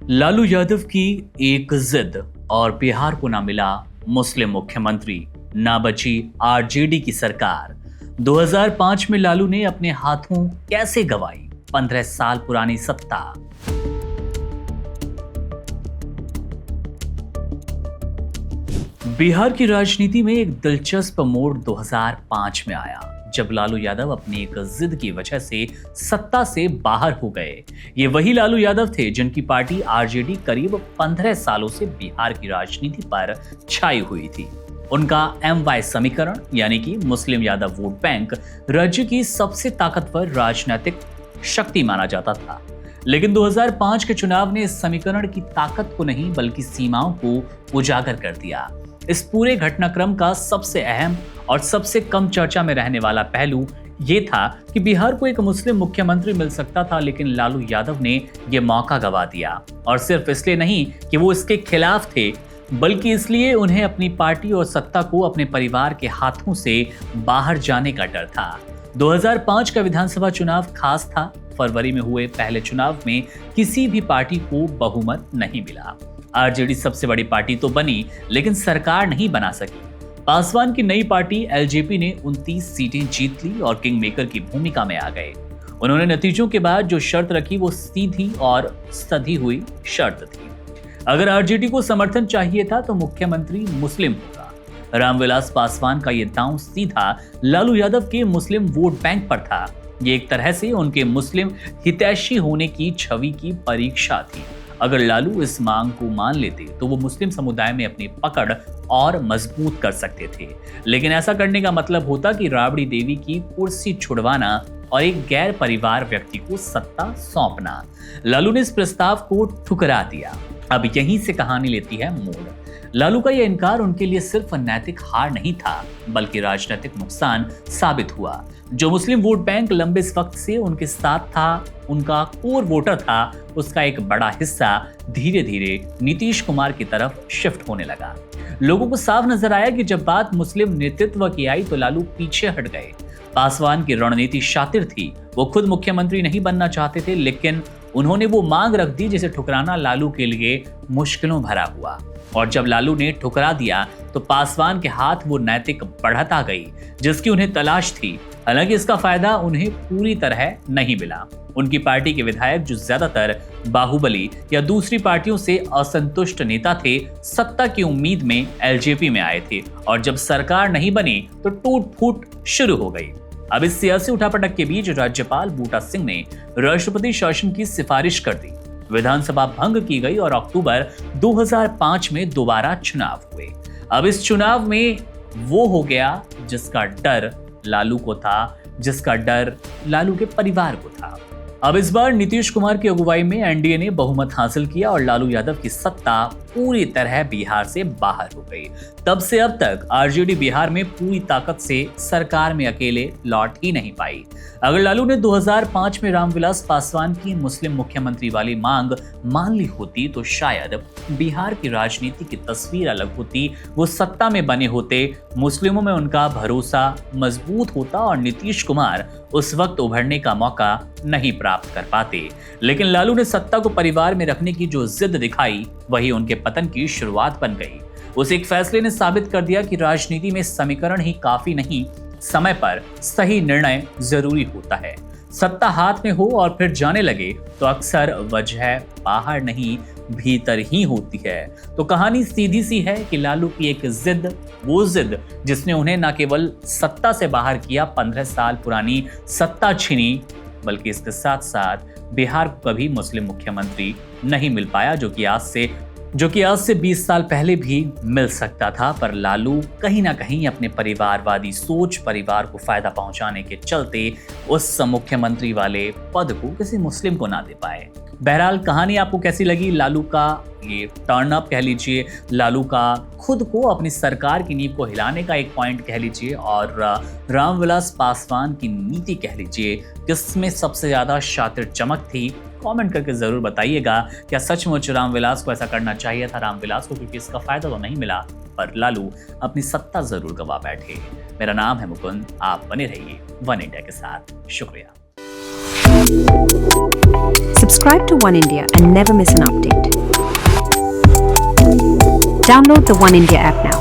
लालू यादव की एक जिद और बिहार को ना मिला मुस्लिम मुख्यमंत्री, ना बची आरजेडी की सरकार। 2005 में लालू ने अपने हाथों कैसे गंवाई 15 साल पुरानी सत्ता। बिहार की राजनीति में एक दिलचस्प मोड़ 2005 में आया, जब लालू यादव अपनी एक जिद की वजह से सत्ता से बाहर हो गए। ये वही लालू यादव थे जिनकी पार्टी आरजेडी करीब 15 सालों से बिहार की राजनीति पर छाई हुई थी। उनका MY समीकरण यानी कि मुस्लिम यादव वोट बैंक राज्य की सबसे ताकतवर राजनीतिक शक्ति माना जाता था। लेकिन 2005 के चुनाव ने इस समीकरण की ताकत को नहीं बल्कि सीमाओं को उजागर कर दिया। इस पूरे घटनाक्रम का सबसे अहम और सबसे कम चर्चा में रहने वाला पहलू ये था कि बिहार को एक मुस्लिम मुख्यमंत्री मिल सकता था, लेकिन लालू यादव ने ये मौका गंवा दिया। और सिर्फ इसलिए नहीं कि वो इसके खिलाफ थे, बल्कि इसलिए उन्हें अपनी पार्टी और सत्ता को अपने परिवार के हाथों से बाहर जाने का डर था। 2005 का विधानसभा चुनाव खास था। फरवरी में हुए पहले चुनाव में किसी भी पार्टी को बहुमत नहीं मिला। आरजेडी सबसे बड़ी पार्टी तो बनी, लेकिन सरकार नहीं बना सकी। पासवान की नई पार्टी एलजेपी ने 29 सीटें जीत ली और किंग मेकर की भूमिका में आ गए। उन्होंने नतीजों के बाद जो शर्त रखी वो सीधी और सधी हुई शर्त थी। अगर आरजेडी को समर्थन चाहिए था तो मुख्यमंत्री मुस्लिम होगा। रामविलास पासवान का ये दांव सीधा लालू यादव के मुस्लिम वोट बैंक पर था। ये एक तरह से उनके मुस्लिम हितैषी होने की छवि की परीक्षा थी। अगर लालू इस मांग को मान लेते तो वो मुस्लिम समुदाय में अपनी पकड़ और मजबूत कर सकते थे। लेकिन ऐसा करने का मतलब होता कि राबड़ी देवी की कुर्सी छुड़वाना और एक गैर परिवार व्यक्ति को सत्ता सौंपना। लालू ने इस प्रस्ताव को ठुकरा दिया। अब यहीं से कहानी लेती है मोड़। लालू का यह इनकार उनके लिए सिर्फ नैतिक हार नहीं था, बल्कि राजनीतिक नुकसान साबित हुआ। जो मुस्लिम वोट बैंक लंबे वक्त से उनके साथ था, उनका कोर वोटर था, उसका एक बड़ा हिस्सा धीरे धीरे नीतीश कुमार की तरफ शिफ्ट होने लगा। लोगों को साफ नजर आया कि जब बात मुस्लिम नेतृत्व की आई तो लालू पीछे हट गए। पासवान की रणनीति शातिर थी। वो खुद मुख्यमंत्री नहीं बनना चाहते थे, लेकिन उन्होंने वो मांग रख दी जिसे ठुकराना लालू के लिए मुश्किलों भरा हुआ। और जब लालू ने ठुकरा दिया तो पासवान के हाथ वो नैतिक बढ़त आ गई जिसकी उन्हें तलाश थी। हालांकि इसका फायदा उन्हें पूरी तरह नहीं मिला। उनकी पार्टी के विधायक, जो ज्यादातर बाहुबली या दूसरी पार्टियों से असंतुष्ट नेता थे, सत्ता की उम्मीद में एलजेपी में आए थे। और जब सरकार नहीं बनी तो टूट फूट शुरू हो गई। अब इस सियासी उठापटक के बीच राज्यपाल बूटा सिंह ने राष्ट्रपति शासन की सिफारिश कर दी। विधानसभा भंग की गई और अक्टूबर 2005 में दोबारा चुनाव हुए। अब इस चुनाव में वो हो गया जिसका डर लालू को था, जिसका डर लालू के परिवार को था। अब इस बार नीतीश कुमार की अगुवाई में एनडीए ने बहुमत हासिल किया और लालू यादव की सत्ता पूरी तरह बिहार से बाहर हो गई। तब से अब तक आरजेडी बिहार में पूरी ताकत से सरकार में अकेले लौट ही नहीं पाई। अगर लालू ने 2005 में रामविलास पासवान की मुस्लिम मुख्यमंत्री वाली मांग मान ली होती तो शायद बिहार की राजनीति की तस्वीर अलग होती। वो सत्ता में बने होते, मुस्लिमों में उनका भरोसा मजबूत होता और नीतीश कुमार उस वक्त उभरने का मौका नहीं प्राप्त कर पाते। लेकिन लालू ने सत्ता को परिवार में रखने की जो जिद दिखाई, वही उनके पतन की शुरुआत बन गई। उस एक फैसले ने साबित कर दिया कि राजनीति में समीकरण ही काफी नहीं, समय पर सही निर्णय जरूरी होता है। सत्ता हाथ में हो और फिर जाने लगे तो अक्सर वजह बाहर नहीं भीतर ही होती है। तो कहानी सीधी सी है कि लालू की एक जिद, वो जिद जिसने उन्हें न केवल सत्ता से बाहर किया, 15 साल पुरानी सत्ता छीनी, बल्कि इसके साथ साथ बिहार को कभी मुस्लिम मुख्यमंत्री नहीं मिल पाया, जो कि आज से 20 साल पहले भी मिल सकता था। पर लालू कहीं ना कहीं अपने परिवारवादी सोच, परिवार को फायदा पहुंचाने के चलते उस मुख्यमंत्री वाले पद को किसी मुस्लिम को ना दे पाए। बहरहाल कहानी आपको कैसी लगी? लालू का ये टर्न अप कह लीजिए, लालू का खुद को अपनी सरकार की नींव को हिलाने का एक पॉइंट कह लीजिए, और रामविलास पासवान की नीति कह लीजिए, किसमें सबसे ज्यादा शातिर चमक थी? कमेंट करके जरूर बताइएगा। क्या सचमुच रामविलास को ऐसा करना चाहिए था? रामविलास को क्योंकि इसका फायदा तो नहीं मिला, पर लालू अपनी सत्ता जरूर गंवा बैठे। मेरा नाम है मुकुंद, आप बने रहिए वन इंडिया के साथ। शुक्रिया। Subscribe to One India and never miss an update. Download the One India app now.